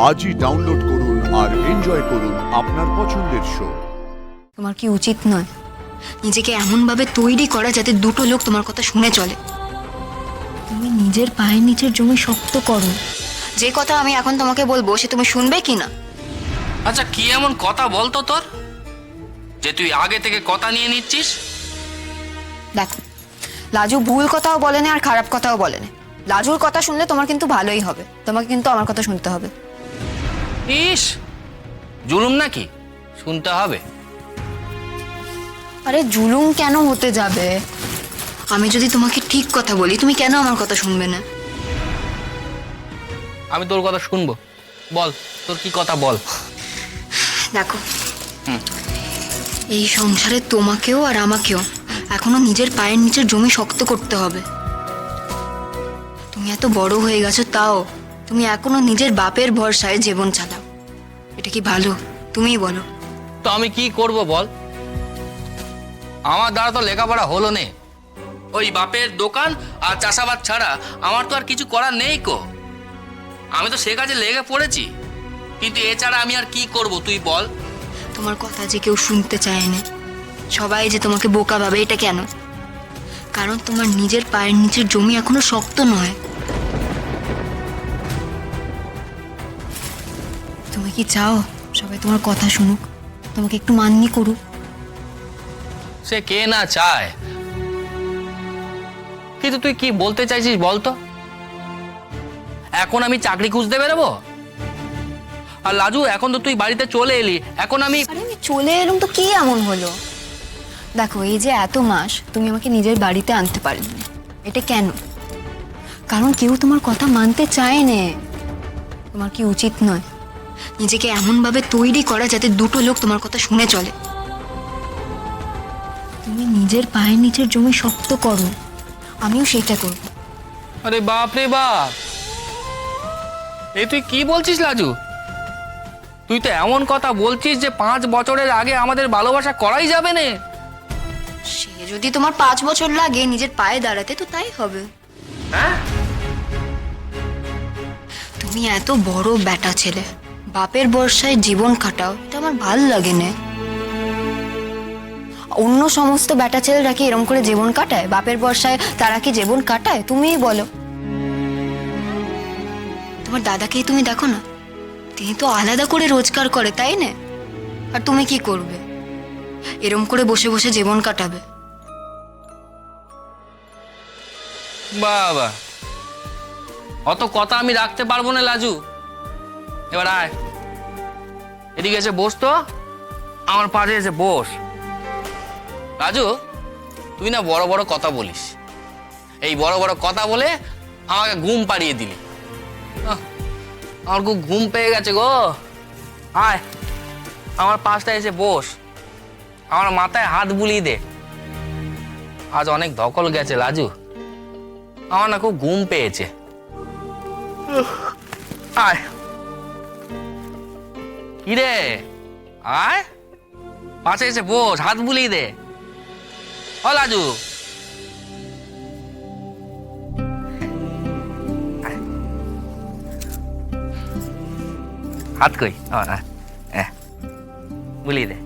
আজই ডাউনলোড করুন আর এনজয় করুন আপনার পছন্দের শো। তোমার কি উচিত নয় নিজেকে এমনভাবে তৈরি করা যাতে দুটো লোক তোমার কথা শুনে চলে? তুমি নিজের পায়ের নিচের জমি শক্ত করো। যে কথা আমি এখন তোমাকে বলবো সে তুমি শুনবে কি না? আচ্ছা, কি এমন কথা বলতো তোর যে তুই আগে থেকে কথা নিয়ে নিচ্ছিস? দেখো, লাজু ভুল কথাও বলেনি আর খারাপ কথাও বলেনি। লাজুর কথা শুনলে তোমার কিন্তু ভালোই হবে, তোমাকে কিন্তু আমার কথা শুনতে হবে। ইস, জুলুম নাকি শুনতে হবে? আরে জুলুম কেন হতে যাবে? আমি যদি তোমাকে ঠিক কথা বলি তুমি কেন আমার কথা শুনবে না? আমি তোর কথা শুনবো, বল তোর কি কথা বল। দেখো, এই সংসারে তোমাকেও আর আমাকেও এখনো নিজের পায়ের নিচের জমি শক্ত করতে হবে। তুমি এত বড় হয়ে গেছো, তাও তুমি এখনো নিজের বাপের ভরসায় জীবন চালাও। এটা কি ভালো? তুমিই বলো। তো আমি কি করব বল? আমার দ্বারা তো লেখাপড়া হলো নে। ওই বাপের দোকান আর চাষাবাদ ছাড়া আমার তো আর কিছু করার নেই কো। আমি তো সে কাজে লেগে পড়েছি, কিন্তু এছাড়া আমি আর কি করব তুই বল। তোমার কথা যে কেউ শুনতে চায় না, সবাই যে তোমাকে বোকা ভাবে, এটা কেন? কারণ তোমার নিজের পায়ের নিচের জমি এখনো শক্ত নয়। তুমি কি চাও সবাই তোমার কথা শুনুক, তোমাকে একটু মাননি করুক? সে কে না চায়, কিন্তু তুই কি বলতে চাইছিস বলতো? এখন আমি চাকরি খুঁজতে বেরোবো? আর লাজু, এখন তো তুই বাড়িতে চলে এলি, এখন আমি আরে আমি চলে এলাম তো কি এমন হলো? দেখো, এই যে এত মাস তুমি আমাকে নিজের বাড়িতে আনতে পারলে, এটা কেন? কারণ কেউ তোমার কথা মানতে চায় না। তোমার কি উচিত নয় নিজেকে এমনভাবে তৈরি করা যাতে দুটো লোক তোমার কথা শুনে চলে? তুমি নিজের পায়ের নিচের জমি শক্ত করো, আমিও সেটা করব। আরে বাপ রে বাপ, এই তুই কি বলছিস লাজু? তুই তো এমন কথা বলছিস যে 5 বছরের আগে আমাদের ভালোবাসা করাই যাবে না। সে যদি তোমার 5 বছর লাগে নিজের পায়ে দাঁড়াতে, তো তাই হবে। হ্যাঁ, তুমি এত বড় ব্যাটা ছেলে, বাপের ভরসায় জীবন কাটাও, এটা আমার ভাল লাগে না। অন্য সমস্ত ব্যাটা ছেলেরা কি এরকম করে জীবন কাটায়? বাপের ভরসায় তারা কি জীবন কাটায়? তুমিই বলো। তোমার দাদাকেই তুমি দেখো না, তিনি তো আলাদা করে রোজগার করে, তাই না? আর তুমি কি করবে? এরম করে বসে বসে জীবন কাটাবে? বাবা, অত কথা আমি রাখতে পারবো না লাজু। এবার আয়, এদিকে এসে বস তো, আমার পাশে এসে বস। রাজু, তুই না বড় বড় কথা বলিস, এই বড় বড় কথা বলে আমাকে ঘুম পাড়িয়ে দিলি। আমার খুব ঘুম পেয়ে গেছে গো। আয়, আমার পাশটা এসে বস, আমার মাথায় হাত বুলিয়ে দে। আজ অনেক ধকল গেছে লাজু, আমার না খুব ঘুম পেয়েছে। আয়, কি রে, আয় পাশে এসে বস, হাত বুলিয়ে দে। ও লাজু, হাত কই আমার, বুলিয়ে দে।